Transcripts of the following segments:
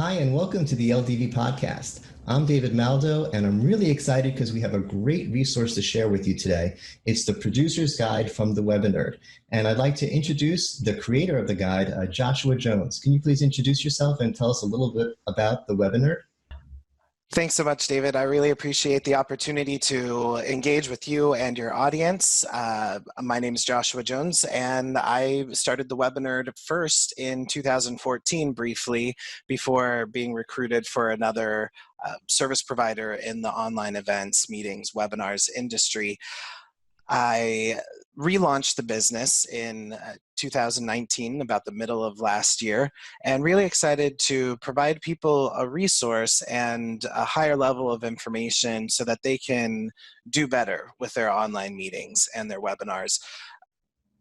Hi, and welcome to the LDV Podcast. I'm David Maldo, and I'm really excited because we have a great resource to share with you today. It's the Producer's Guide from the Webinerd. And I'd like to introduce the creator of the guide, Joshua Jones. Can you please introduce yourself and tell us a little bit about the Webinerd? Thanks so much, David. I really appreciate the opportunity to engage with you and your audience. My name is Joshua Jones, and I started the Webinerd first in 2014 briefly before being recruited for another service provider in the online events, meetings, webinars industry. I relaunched the business in 2019, about the middle of last year, and really excited to provide people a resource and a higher level of information so that they can do better with their online meetings and their webinars.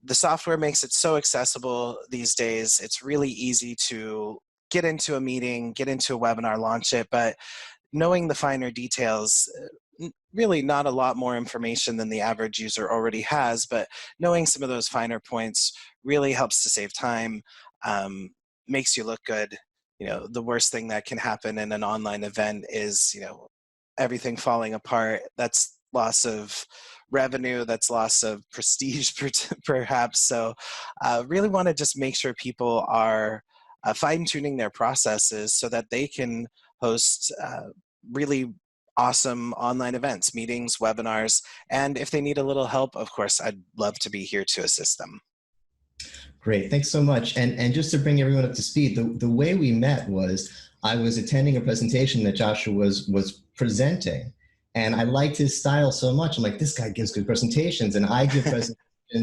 The software makes it so accessible these days. It's really easy to get into a meeting, get into a webinar, launch it, but knowing the finer details, really not a lot more information than the average user already has, but knowing some of those finer points really helps to save time, makes you look good. You know, the worst thing that can happen in an online event is, everything falling apart. That's loss of revenue, that's loss of prestige perhaps. So really want to just make sure people are fine-tuning their processes so that they can host really awesome online events, meetings, webinars, and if they need a little help, of course, I'd love to be here to assist them. Great, thanks so much. And just to bring everyone up to speed, the way we met was I was attending a presentation that Joshua was presenting, and I liked his style so much. I'm like, this guy gives good presentations, and I give presentations,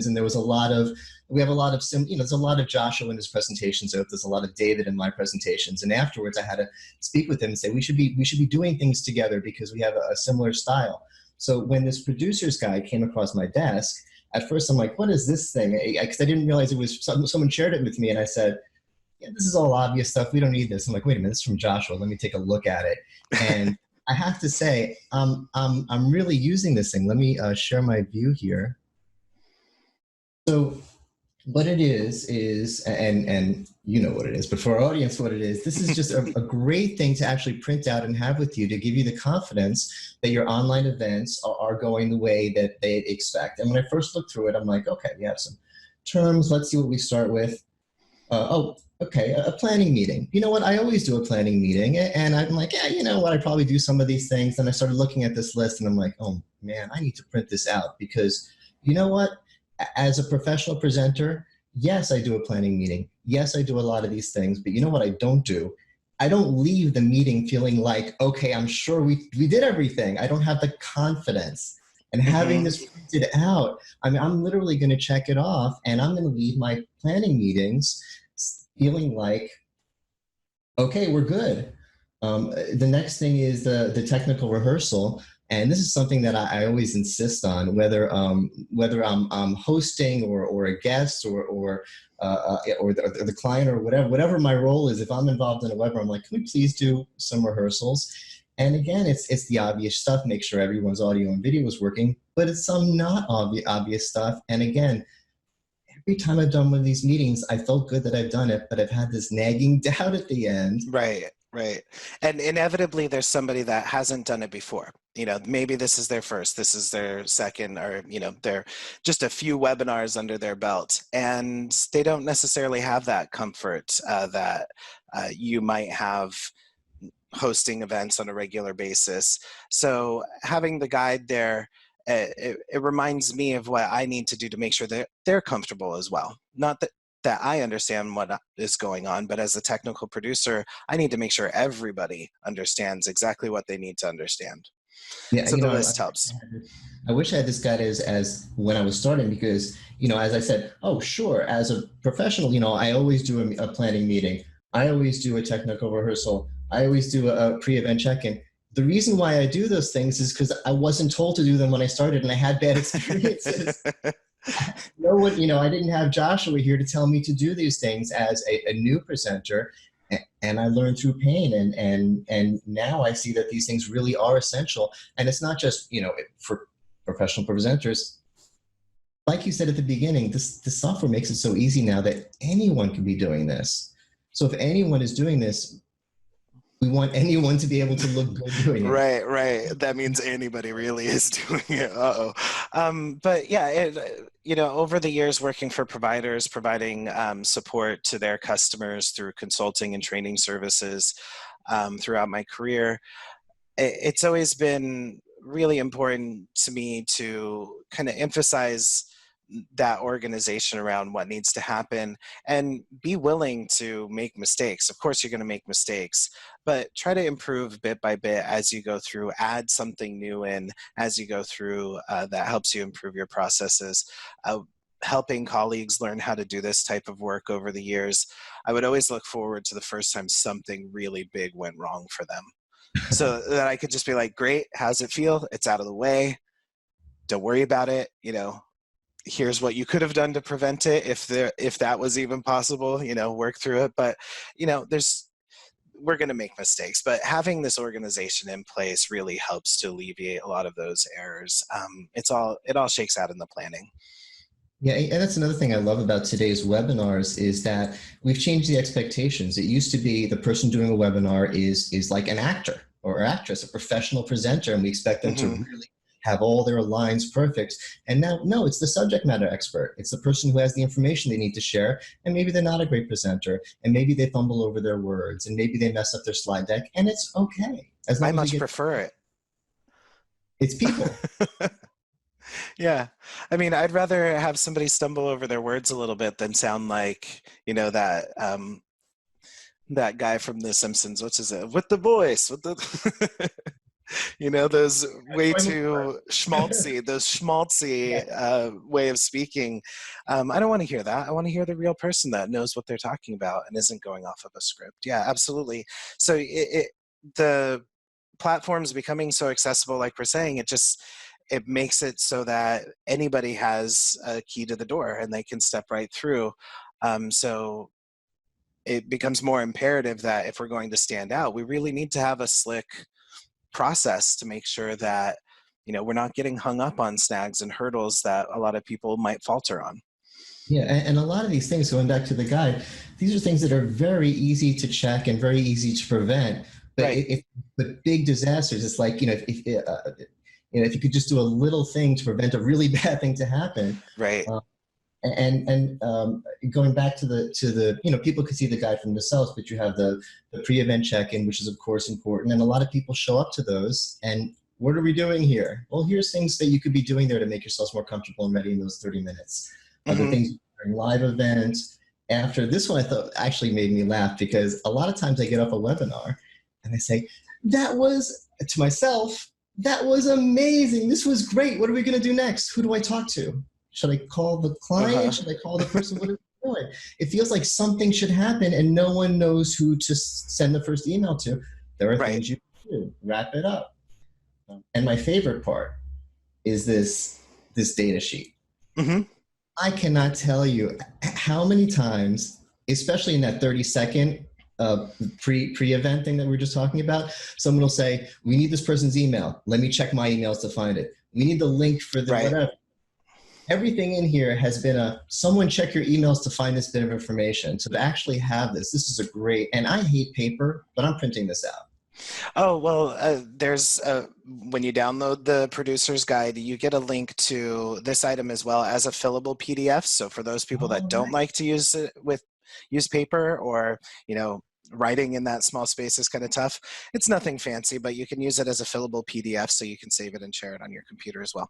and there was there's a lot of Joshua in his presentations, so there's a lot of David in my presentations. And afterwards, I had to speak with him and say, we should be doing things together because we have a similar style. So when this producer's guide came across my desk, at first I'm like, what is this thing? Because I didn't realize it was someone shared it with me, and I said, yeah, this is all obvious stuff. We don't need this. I'm like, wait a minute, this is from Joshua. Let me take a look at it. And I have to say, I'm really using this thing. Let me share my view here. So what it is, and you know what it is, but for our audience, what it is, this is just a great thing to actually print out and have with you to give you the confidence that your online events are going the way that they expect. And when I first looked through it, I'm like, okay, we have some terms. Let's see what we start with. Okay, a planning meeting. You know what? I always do a planning meeting. And I'm like, yeah, you know what? I probably do some of these things. And I started looking at this list, and I'm like, oh, man, I need to print this out because you know what? As a professional presenter, yes, I do a planning meeting. Yes, I do a lot of these things, but you know what I don't do? I don't leave the meeting feeling like, okay, I'm sure we did everything. I don't have the confidence. And having this printed out, I'm literally going to check it off, and I'm going to leave my planning meetings feeling like, okay, we're good. The next thing is the technical rehearsal. And this is something that I always insist on, whether I'm hosting or a guest or the client or whatever my role is. If I'm involved in a webinar, I'm like, can we please do some rehearsals? And again, it's the obvious stuff. Make sure everyone's audio and video is working, but it's some not obvious stuff. And again, every time I've done one of these meetings, I felt good that I've done it, but I've had this nagging doubt at the end. Right. And inevitably there's somebody that hasn't done it before. Maybe this is their first, this is their second, or, they're just a few webinars under their belt, and they don't necessarily have that comfort that you might have hosting events on a regular basis. So having the guide there, it reminds me of what I need to do to make sure that they're comfortable as well. Not that I understand what is going on, but as a technical producer, I need to make sure everybody understands exactly what they need to understand. Yeah, so the list helps. I wish I had this guide as when I was starting, because, as I said, oh, sure, as a professional, I always do a planning meeting. I always do a technical rehearsal. I always do a pre-event check-in. The reason why I do those things is because I wasn't told to do them when I started, and I had bad experiences. I didn't have Joshua here to tell me to do these things as a new presenter, and I learned through pain, and now I see that these things really are essential. And it's not just for professional presenters. Like you said at the beginning, this software makes it so easy now that anyone can be doing this. So if anyone is doing this, We want anyone to be able to look good doing it. Right. That means anybody really is doing it. But yeah, over the years working for providers, providing support to their customers through consulting and training services throughout my career, it's always been really important to me to kind of emphasize that organization around what needs to happen and be willing to make mistakes. Of course, you're going to make mistakes, but try to improve bit by bit as you go through, add something new in as you go through that helps you improve your processes. Helping colleagues learn how to do this type of work over the years, I would always look forward to the first time something really big went wrong for them. So that I could just be like, great, how's it feel? It's out of the way. Don't worry about it. Here's what you could have done to prevent it if that was even possible, work through it. But, we're going to make mistakes, but having this organization in place really helps to alleviate a lot of those errors. It all shakes out in the planning. Yeah, and that's another thing I love about today's webinars is that we've changed the expectations. It used to be the person doing a webinar is like an actor or actress, a professional presenter, and we expect them to really have all their lines perfect. And now, no, it's the subject matter expert. It's the person who has the information they need to share, and maybe they're not a great presenter, and maybe they fumble over their words, and maybe they mess up their slide deck, and it's okay. I much prefer it. It's people. Yeah. I mean, I'd rather have somebody stumble over their words a little bit than sound like, that guy from The Simpsons, what's his name? With the voice, with the those way too schmaltzy, way of speaking. I don't want to hear that. I want to hear the real person that knows what they're talking about and isn't going off of a script. Yeah, absolutely. So the platform's becoming so accessible, like we're saying, it makes it so that anybody has a key to the door and they can step right through. So it becomes more imperative that if we're going to stand out, we really need to have a slick process to make sure that, we're not getting hung up on snags and hurdles that a lot of people might falter on. Yeah, and a lot of these things, going back to the guide, these are things that are very easy to check and very easy to prevent. But right. The big disasters, it's like, if you could just do a little thing to prevent a really bad thing to happen. Right. And going back to the people could see the guide from themselves, but you have the pre-event check-in, which is of course important. And a lot of people show up to those. And what are we doing here? Well, here's things that you could be doing there to make yourselves more comfortable and ready in those 30 minutes. Other things during live events. After this one, I thought actually made me laugh because a lot of times I get off a webinar and I say, that was amazing. This was great. What are we going to do next? Who do I talk to? Should I call the client? Should I call the person? What are we doing? It feels like something should happen and no one knows who to send the first email to. There are things you can do. Wrap it up. And my favorite part is this data sheet. I cannot tell you how many times, especially in that 30-second pre-event thing that we were just talking about, someone will say, we need this person's email. Let me check my emails to find it. We need the link for the whatever. Everything in here has been someone check your emails to find this bit of information. So to actually have this is a great, and I hate paper, but I'm printing this out. Oh, well, there's, when you download the producer's guide, you get a link to this item as well as a fillable PDF. So for those people that don't like to use paper or, writing in that small space is kind of tough. It's nothing fancy, but you can use it as a fillable PDF so you can save it and share it on your computer as well.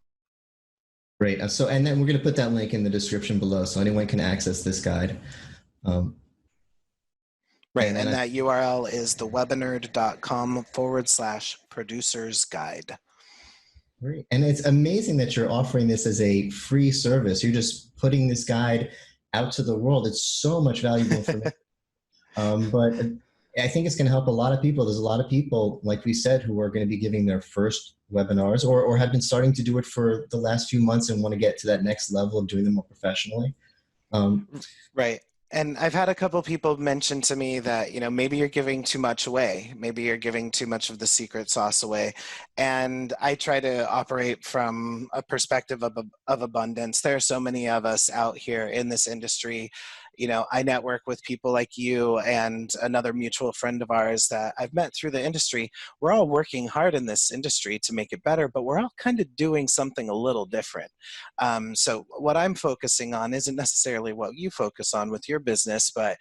Great. And then we're going to put that link in the description below so anyone can access this guide. And that URL is thewebinerd.com/producers guide. Great. And it's amazing that you're offering this as a free service. You're just putting this guide out to the world. It's so much valuable information. But I think it's going to help a lot of people. There's a lot of people, like we said, who are going to be giving their first webinars or have been starting to do it for the last few months and want to get to that next level of doing them more professionally. Right. And I've had a couple people mention to me that, maybe you're giving too much away. Maybe you're giving too much of the secret sauce away. And I try to operate from a perspective of abundance. There are so many of us out here in this industry. I network with people like you and another mutual friend of ours that I've met through the industry. We're all working hard in this industry to make it better, but we're all kind of doing something a little different. So what I'm focusing on isn't necessarily what you focus on with your business, but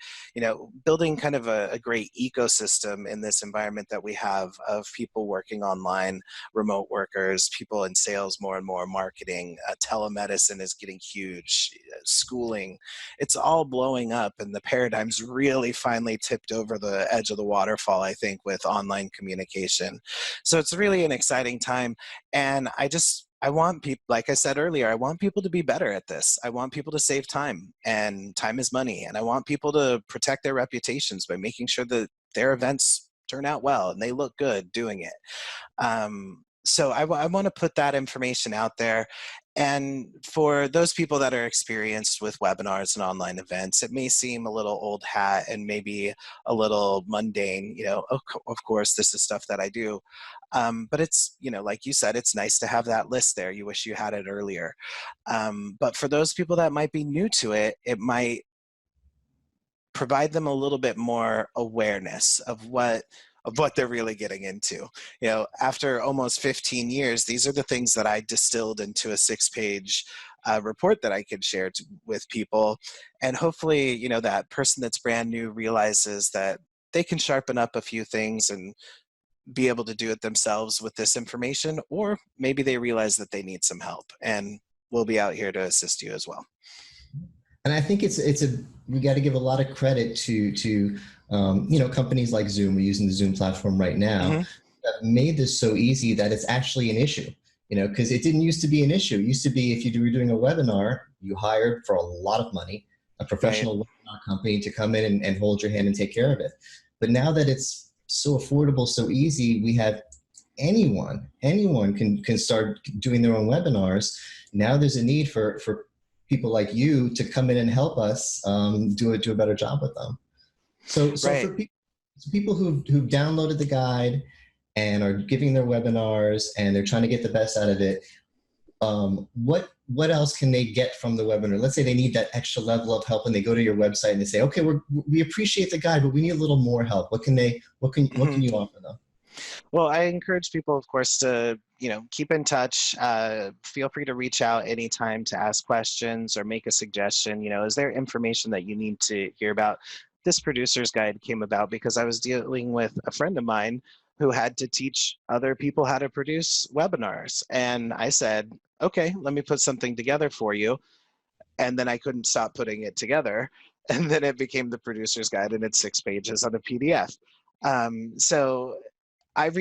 building kind of a great ecosystem in this environment that we have of people working online, remote workers, people in sales more and more, marketing, telemedicine is getting huge, schooling, it's all blowing up, and the paradigm's really finally tipped over the edge of the waterfall, I think, with online communication. So it's really an exciting time, and I want people, like I said earlier, I want people to be better at this. I want people to save time, and time is money. And I want people to protect their reputations by making sure that their events turn out well and they look good doing it. So I want to put that information out there. And for those people that are experienced with webinars and online events, it may seem a little old hat and maybe a little mundane. Of course, this is stuff that I do. But it's, like you said, it's nice to have that list there. You wish you had it earlier. But for those people that might be new to it, it might provide them a little bit more awareness of what they're really getting into. After almost 15 years, these are the things that I distilled into a 6-page report that I could share with people. And hopefully, that person that's brand new realizes that they can sharpen up a few things and be able to do it themselves with this information, or maybe they realize that they need some help, and we'll be out here to assist you as well. And I think we got to give a lot of credit to companies like Zoom. We're using the Zoom platform right now. Mm-hmm. That made this so easy that it's actually an issue. Because it didn't used to be an issue. It used to be if you were doing a webinar, you hired for a lot of money a professional webinar company to come in and hold your hand and take care of it. But now that it's so affordable, so easy, we have anyone can start doing their own webinars. Now there's a need for people like you to come in and help us do a better job with them. So for people who've downloaded the guide and are giving their webinars and they're trying to get the best out of it, what else can they get from the webinar? Let's say they need that extra level of help and they go to your website and they say, okay, we appreciate the guide, but we need a little more help. What can you offer them? Well, I encourage people, of course, to keep in touch. Feel free to reach out anytime to ask questions or make a suggestion. Is there information that you need to hear about? This producer's guide came about because I was dealing with a friend of mine who had to teach other people how to produce webinars, and I said, okay, let me put something together for you. And then I couldn't stop putting it together, and then it became the producer's guide, and it's 6 pages on a PDF. So I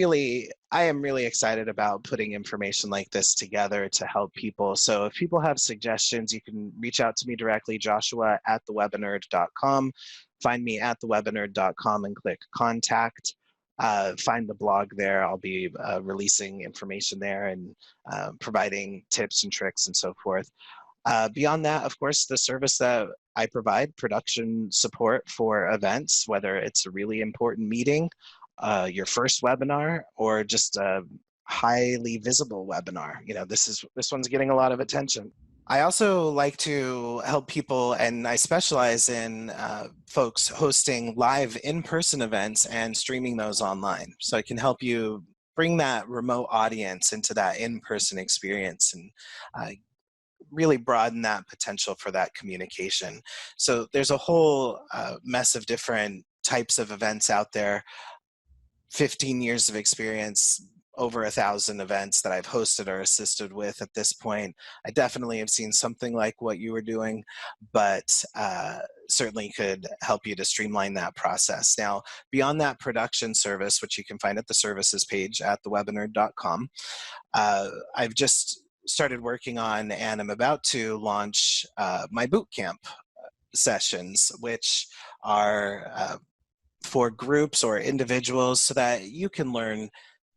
am really excited about putting information like this together to help people. So if people have suggestions, you can reach out to me directly, joshua@thewebinerd.com. Find me at thewebinerd.com and click contact. Find the blog there. I'll be releasing information there and providing tips and tricks and so forth. Beyond that, of course, the service that I provide, production support for events, whether it's a really important meeting, your first webinar, or just a highly visible webinar. This one's getting a lot of attention. I also like to help people, and I specialize in folks hosting live in-person events and streaming those online. So I can help you bring that remote audience into that in-person experience and really broaden that potential for that communication. So there's a whole mess of different types of events out there. 15 years of experience, over 1,000 events that I've hosted or assisted with at this point. I definitely have seen something like what you were doing, but certainly could help you to streamline that process. Now, beyond that production service, which you can find at the services page at thewebinerd.com, I've just started working on, and I'm about to launch my bootcamp sessions, which are for groups or individuals so that you can learn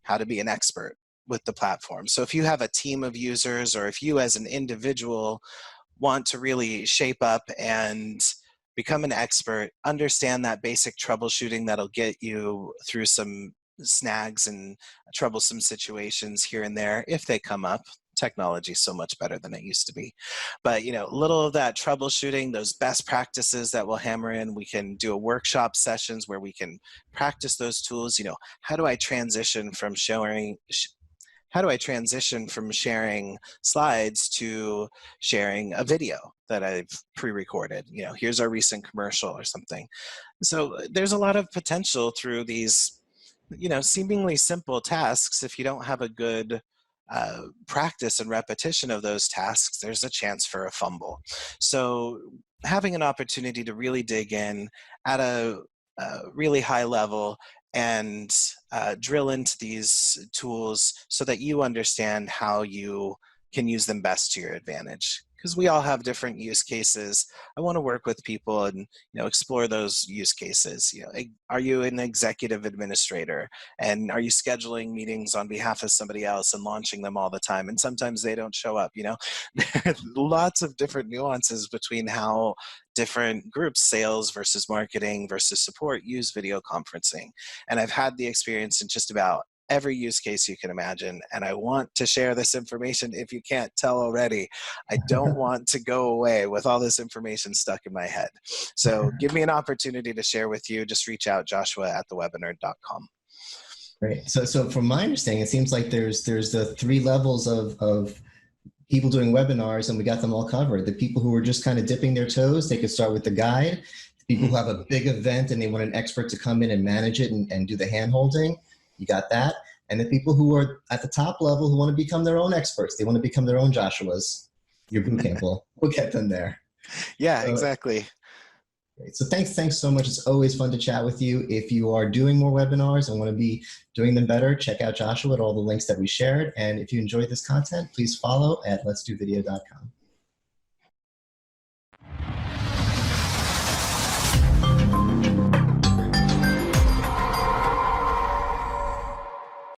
how to be an expert with the platform. So if you have a team of users, or if you as an individual want to really shape up and become an expert, understand that basic troubleshooting that'll get you through some snags and troublesome situations here and there if they come up. Technology is so much better than it used to be. But, little of that troubleshooting, those best practices that we'll hammer in, we can do a workshop sessions where we can practice those tools. How do I transition from sharing slides to sharing a video that I've pre-recorded? Here's our recent commercial or something. So there's a lot of potential through these, seemingly simple tasks. If you don't have a good practice and repetition of those tasks, there's a chance for a fumble. So having an opportunity to really dig in at a really high level and drill into these tools so that you understand how you can use them best to your advantage. Because we all have different use cases. I want to work with people and explore those use cases. Are you an executive administrator, and are you scheduling meetings on behalf of somebody else and launching them all the time? And sometimes they don't show up. There's lots of different nuances between how different groups, sales versus marketing versus support, use video conferencing. And I've had the experience in just about every use case you can imagine. And I want to share this information. If you can't tell already, I don't want to go away with all this information stuck in my head. So give me an opportunity to share with you. Just reach out, joshua@thewebinerd.com. Great. So from my understanding, it seems like there's the 3 levels of people doing webinars, and we got them all covered. The people who are just kind of dipping their toes, they could start with the guide. The people who have a big event and they want an expert to come in and manage it and do the hand-holding, you got that. And the people who are at the top level who want to become their own experts, they want to become their own Joshuas, your bootcamp will get them there. Yeah, exactly. Great. So thanks so much. It's always fun to chat with you. If you are doing more webinars and want to be doing them better, check out Joshua at all the links that we shared. And if you enjoyed this content, please follow at letsdovideo.com.